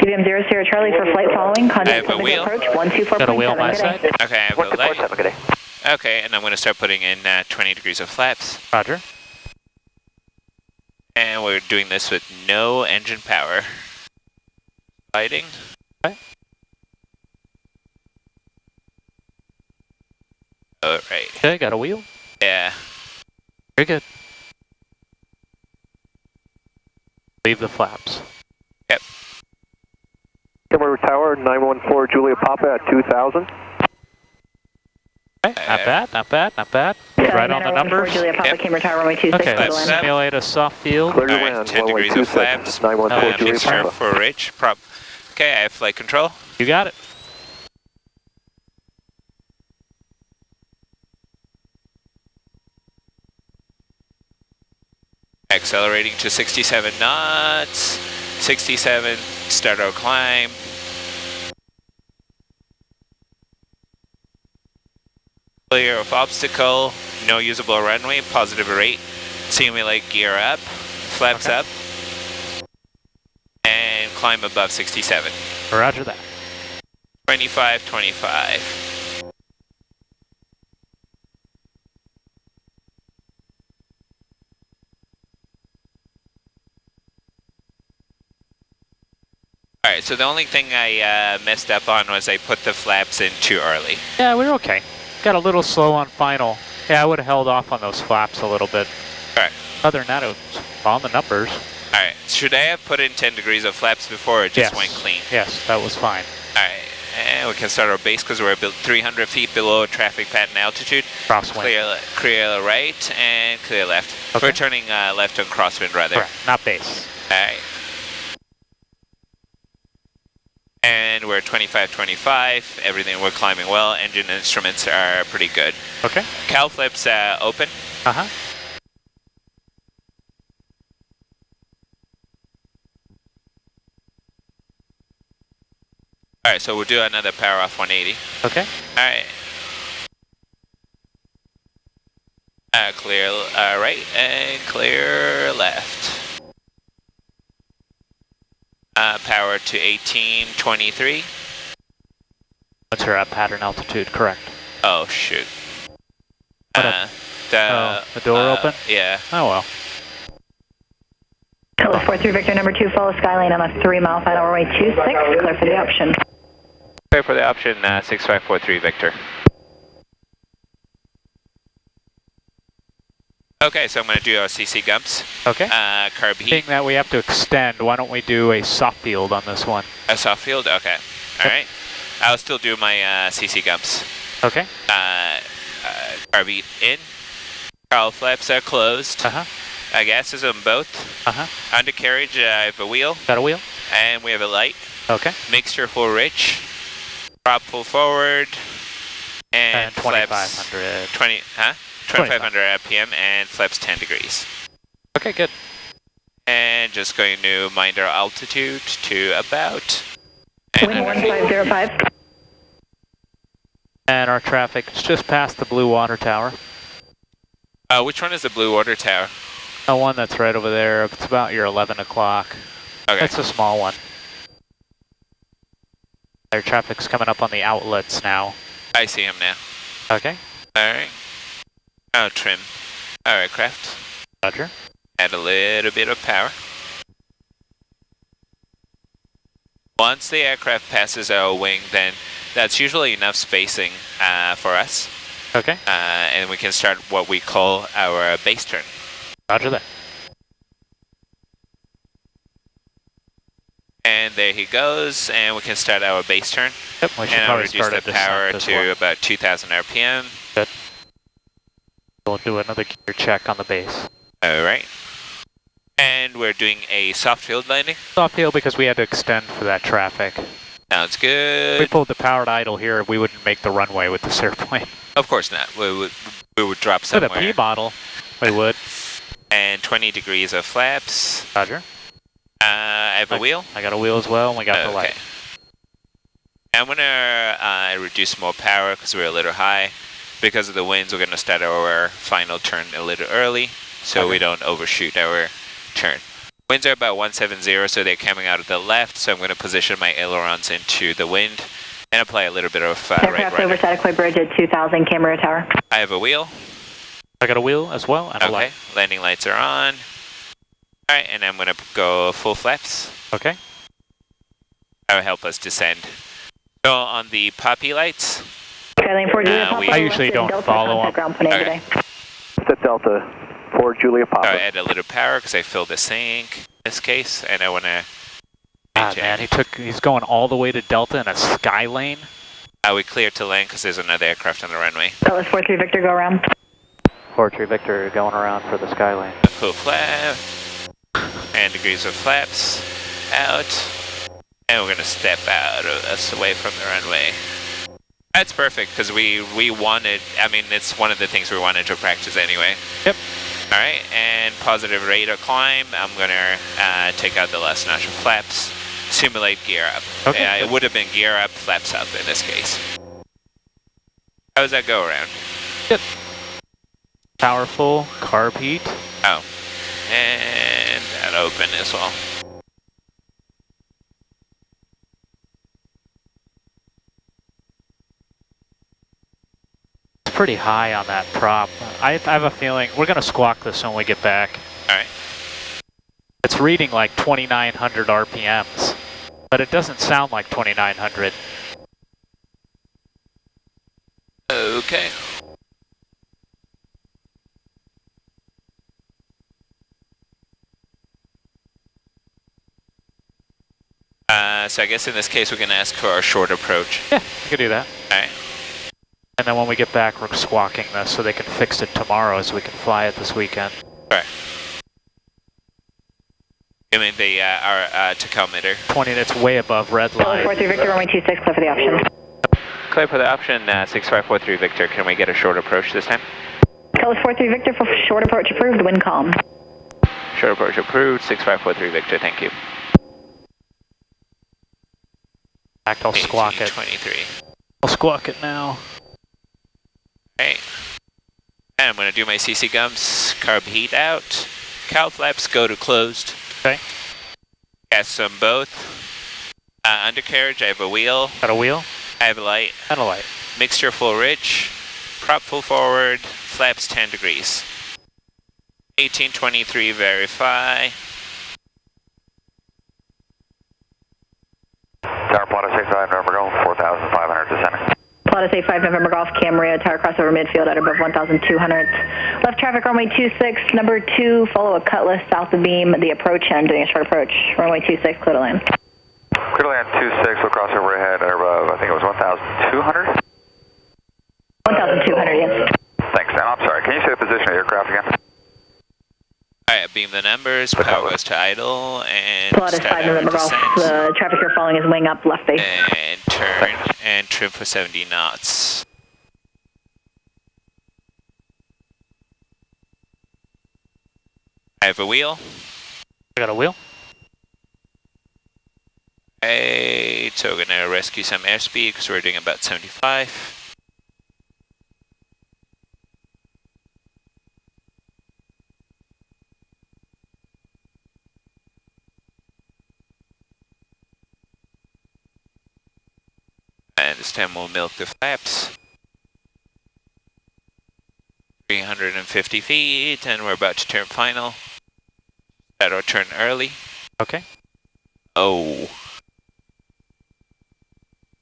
KVM 00 Charlie for flight following. Contact a wheel. approach 124.7. Got a wheel on my side. Okay, I have a light. 124.7, good day. Okay, and I'm going to start putting in 20 degrees of flaps. Roger. And we're doing this with no engine power. Lighting. Okay. All right. Okay, got a wheel. Yeah. Very good. Leave the flaps. Yep. Camarillo Tower, 914 Julia Papa at 2000. Okay, not bad, not bad, not bad. Right on the numbers. Julia Papa, Camarillo Tower, runway 26. Okay, let's simulate a soft field. Clear to All right, land, 10 runway degrees of 26, flaps. 914 Julia Mixture Papa. for Rich. Okay, I have flight control. You got it. Accelerating to 67 knots. 67, start our climb. Clear of obstacle, no usable runway, positive rate. Simulate gear up, flaps up, and climb above 67. Roger that. 25, 25. Alright, so the only thing I messed up on was I put the flaps in too early. Yeah, we're okay. Got a little slow on final. Yeah, I would have held off on those flaps a little bit. Alright. Other than that, it was on the numbers. Alright, should I have put in 10 degrees of flaps before or it just went clean? Yes, that was fine. Alright, and we can start our base because we're 300 feet below traffic pattern altitude. Crosswind. Clear right and clear left. Okay. We're turning left on crosswind rather. Correct, not base. Alright. And we're 25, 25. Everything, we're climbing well. Engine instruments are pretty good. Okay. Cow flips open. Uh-huh. Alright, so we'll do another power off 180. Okay. Alright. Clear right and clear left. Power to 1823. What's your pattern altitude? Correct. Oh, shoot. The door open? Yeah. Oh, well. Charlie 43 Victor number 2, follow Skylane on a 3 mile final runway 26. Clear for the option. Clear for the option 6543 Victor. Okay, so I'm going to do our CC gumps. Okay. Carb heat. Being that we have to extend, why don't we do a soft field on this one? A soft field? Okay. Alright. I'll still do my CC gumps. Okay. Carb heat in. Cowl flaps are closed. Uh-huh. Gases on both. Uh-huh. Undercarriage, I have a wheel. Got a wheel? And we have a light. Okay. Mixture full rich. Prop full forward. And 2500. 2500 RPM and flaps 10 degrees. Okay, good. And just going to mind our altitude to about Wind 1505. And our traffic is just past the blue water tower. Which one is the blue water tower? The one that's right over there. It's about your 11 o'clock. Okay. It's a small one. Our traffic's coming up on the outlets now. I see him now. Okay. Alright. Oh, trim. Alright, craft. Roger. Add a little bit of power. Once the aircraft passes our wing, then that's usually enough spacing for us. Okay. And we can start what we call our base turn. Roger that. And there he goes, and we can start our base turn. Yep, we should and I'll probably reduce start the at power descent as to well. about 2,000 RPM. Good. We'll do another gear check on the base. Alright. And we're doing a soft field landing. Soft field because we had to extend for that traffic. Sounds If we good. pulled the powered idle here, we wouldn't make the runway with this airplane. Of course not. We would drop With somewhere. a P bottle, we would. And 20 degrees of flaps. Roger. I have a wheel. I got a wheel as well, and we got the Okay. light. I'm gonna reduce more power because we're a little high. Because of the winds, we're gonna start our final turn a little early, so we don't overshoot our turn. Winds are about 170, so they're coming out of the left, so I'm going to position my ailerons into the wind and apply a little bit of right Aircraft over rudder. Static Point Bridge at 2000 Camarillo Tower. I have a wheel. I got a wheel as well and a Okay, light. landing lights are on. Alright, and I'm going to go full flaps. Okay. That will help us descend. So on the poppy lights, Skyline 4 Julia Papa. I usually don't Delta follow contact them. ground point Okay. today. Set Delta 4 Julia Papa. I'll add a little power because I filled the sink in this case, and I want to Ah, man, he's going all the way to Delta in a sky lane. we clear to land because there's another aircraft on the runway. Dallas 43 Victor, go around. 43 Victor going around for the sky lane. Full flap, and degrees of flaps out, and we're going to step out of us away from the runway. That's perfect because we wanted, I mean, it's one of the things we wanted to practice anyway. Yep. All right, and positive rate of climb. I'm going to take out the last notch of flaps, simulate gear up. Okay. It would have been gear up, flaps up in this case. How does that go around? Good. Powerful, carb heat. Oh, and that open as well. It's pretty high on that prop. I have a feeling we're going to squawk this when we get back. All right. It's reading like 2,900 RPMs, but it doesn't sound like 2,900. Okay. So I guess in this case we're going to ask for a short approach. Yeah, we could do that. All right. And then when we get back, we're squawking this so they can fix it tomorrow so we can fly it this weekend. All right. You mean the our tachometer? 20, it's way above red Dallas line. 43 Victor, runway 26, clear for the option. Clear for the option, 6543 Victor. Can we get a short approach this time? Dallas 43 Victor for short approach approved, wind calm. Short approach approved, 6543 Victor. Thank you. I'll squawk it. 23. I'll squawk it now. Okay. And I'm going to do my CC gums, carb heat out. Cow flaps go to closed. Okay. Gas them both. Undercarriage, I have a wheel. Got a wheel I have a light. and a light. Mixture full rich. Prop full forward. Flaps 10 degrees. 1823 verify. Tower Plata 65 November Golf, 4,500 descending. Plata 85 November Golf, Camarillo Tower crossover midfield at above 1,200. Left traffic runway 26, number 2, follow a cutlass south of beam, the approach, and I'm doing a short approach. Runway 26, clear to land. Clear to land 26, we'll cross over ahead at above, I think it was 1,200? 1,200, yes. Thanks, Dan. I'm sorry, can you say the position of the aircraft again? Alright, beam the numbers, power goes to idle, and Plata start 5 our November Golf, descent. the traffic you're following is wing up, left base. And turn, and trim for 70 knots. I have a wheel. I got a wheel. Right, so we're going to rescue some airspeed because we're doing about 75. And this time we'll milk the flaps. 350 feet, and we're about to turn final. That'll turn early. Okay. Oh,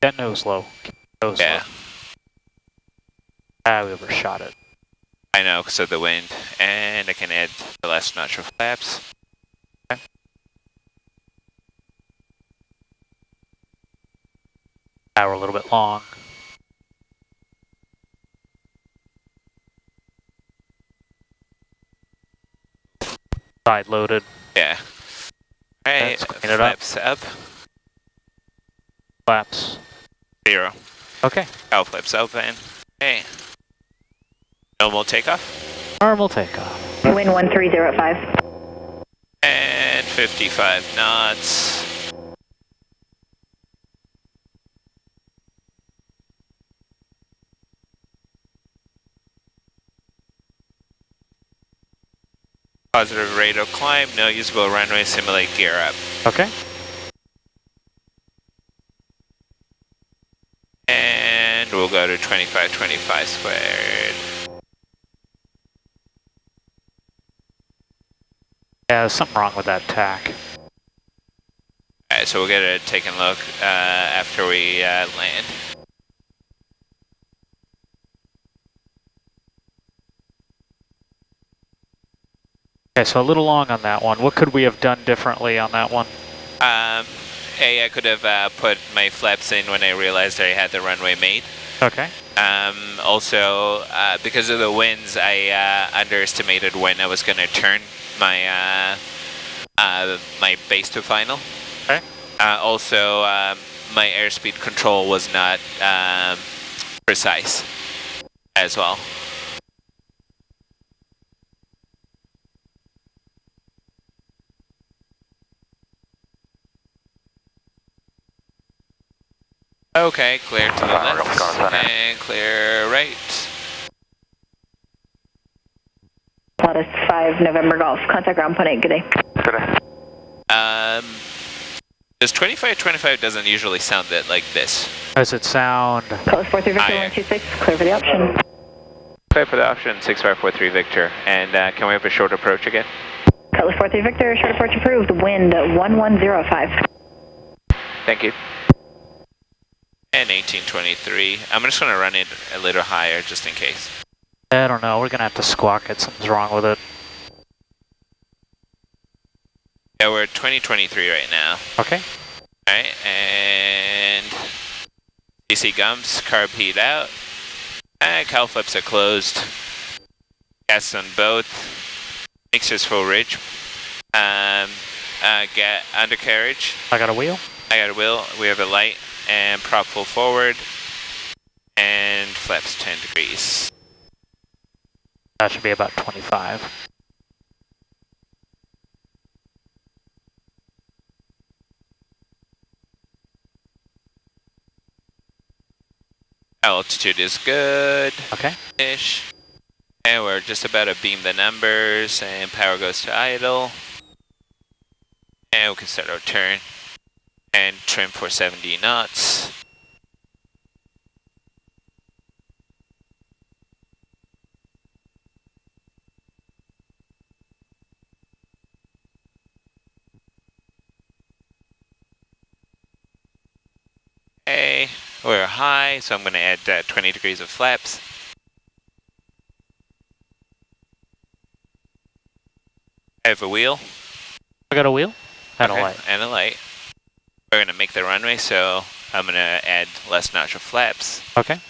That nose low. Nose yeah. low. Ah, we overshot it. I know, because of the wind. And I can add the last notch of flaps. Okay. Ah, we're a little bit long. Side loaded. Yeah. Alright, Let's clean it up. flaps up. Flaps. 0. Okay. Cow flaps open. Okay. Normal takeoff. Normal takeoff. Wind 1305. And 55 knots. positive rate of climb, no usable runway, simulate gear up. Okay. And we'll go to 2525 squared. Yeah, there's something wrong with that tack. Alright, so we'll get a taking look after we land. Okay, so a little long on that one. What could we have done differently on that one? I could have put my flaps in when I realized I had the runway made. Okay. Also, because of the winds, I underestimated when I was going to turn my my base to final. Okay. Also, my airspeed control was not precise as well. Okay, clear to the left and clear right. Lotus 5 November Golf. Contact ground point 8. Good day. Good day. This 2525 doesn't usually sound that like this. Does it sound? Close 43 Victor 126. Clear for the option. Clear for the option 6543 Victor. And can we have a short approach again? Cutlass 43 Victor, short approach approved. Wind 1105. Thank you. And 1823. I'm just going to run it a little higher just in case. I don't know. We're going to have to squawk it. Something's wrong with it. Yeah, we're at 2023 right now. Okay. Alright, and DC gumps, carb heat out. Cowl flips are closed. Gas on both. Mixers full ridge. Get undercarriage. I got a wheel. I got a wheel. We have a light. And prop full forward. And flaps 10 degrees. That should be about 25. Altitude is good. Okay. Ish. And we're just about to beam the numbers, and power goes to idle. And we can start our turn. And trim for 70 knots. Okay, we're high, so I'm going to add 20 degrees of flaps. I have a wheel. I got a wheel and Okay, a light. And a light. We're going to make the runway, so I'm going to add less Nyasha flaps. Okay.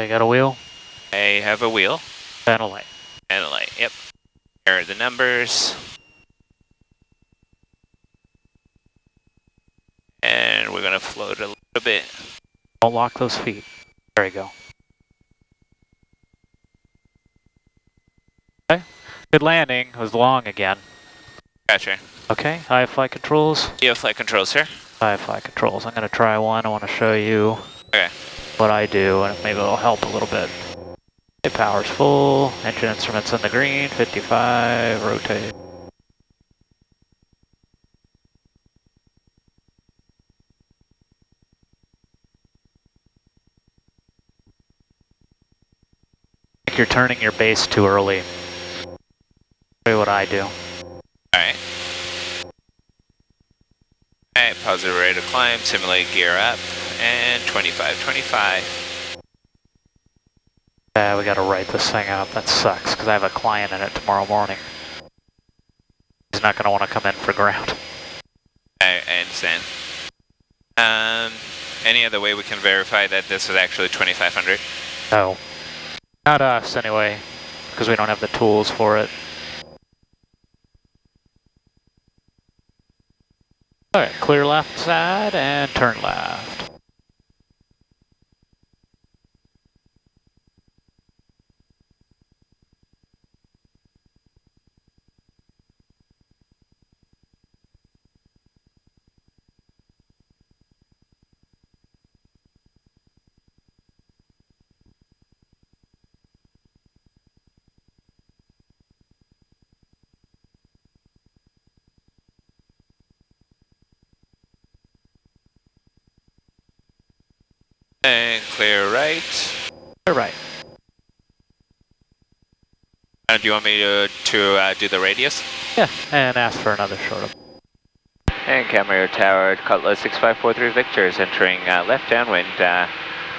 I got a wheel I have a wheel. and a light. And a light, yep. Here are the numbers. And we're going to float a little bit. Don't lock those feet. There you go. Okay. Good landing. It was long again. Gotcha. Okay. High flight controls. You have flight controls, sir? High flight controls. I'm going to try one. I want to show you Okay. what I do, and maybe it'll help a little bit. Okay, power's full. Engine instruments in the green. 55. Rotate. I think you're turning your base too early. Show you what I do. Alright. Alright, positive rate of climb, simulate gear up, and 25. Yeah, we gotta write this thing out. That sucks, because I have a client in it tomorrow morning. He's not gonna want to come in for ground. I understand. Any other way we can verify that this is actually 2500? No. Not us, anyway, because we don't have the tools for it. Alright, clear left side and turn left. And clear right. Clear right. Do you want me to do the radius? Yeah, and ask for another short approach. And Camarillo Tower, Cutlass 6543 Victor is entering left downwind,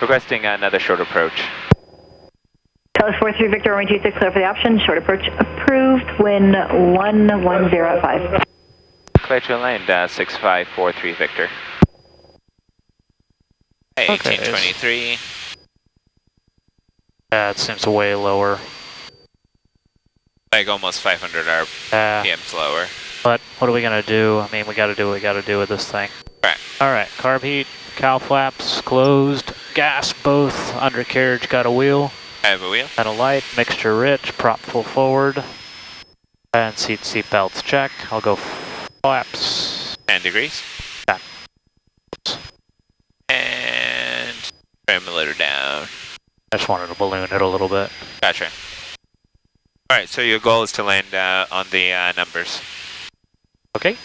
requesting another short approach. Cutlass 43 Victor, runway 26, clear for the option. Short approach approved, wind 110.5. Clear to land, 6543 Victor. Hey, 1823. Yeah, it seems way lower. Like almost 500 RPM slower. But what are we going to do? I mean, we got to do what we got to do with this thing. Right. All right, carb heat, cow flaps closed, gas both, undercarriage got a wheel. I have a wheel. And a light, mixture rich, prop full forward. And seat belts check. I'll go flaps. 10 degrees. Yeah. And trim the litter down. I just wanted to balloon it a little bit. Gotcha. Alright, so your goal is to land on the numbers. Okay.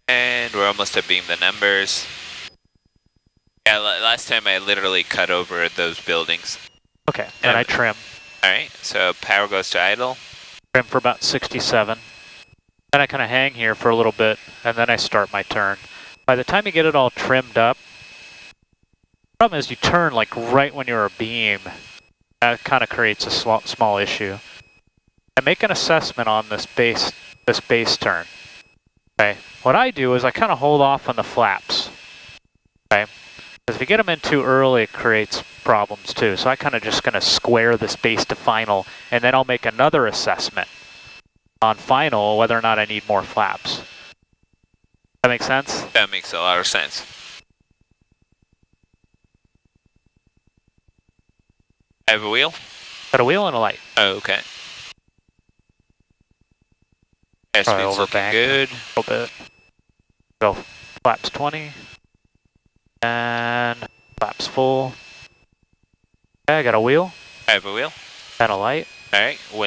And we're almost to beam the numbers. Yeah, last time I literally cut over those buildings. Okay, then I trim. Alright, so power goes to idle. Trim for about 67. Then I kind of hang here for a little bit, and then I start my turn. By the time you get it all trimmed up, the problem is you turn like right when you're a beam. That kind of creates a small issue. And make an assessment on this base turn. Okay. What I do is I kind of hold off on the flaps. Okay. Because if you get them in too early, it creates problems too. So I kind of just going to square this base to final, and then I'll make another assessment on final whether or not I need more flaps. That make sense? That makes a lot of sense. I have a wheel? Got a wheel and a light. Oh, okay. Airspeed's looking good. A little bit. Go flaps 20. And flaps full. Okay, I got a wheel. I have a wheel. And a light. Alright, wind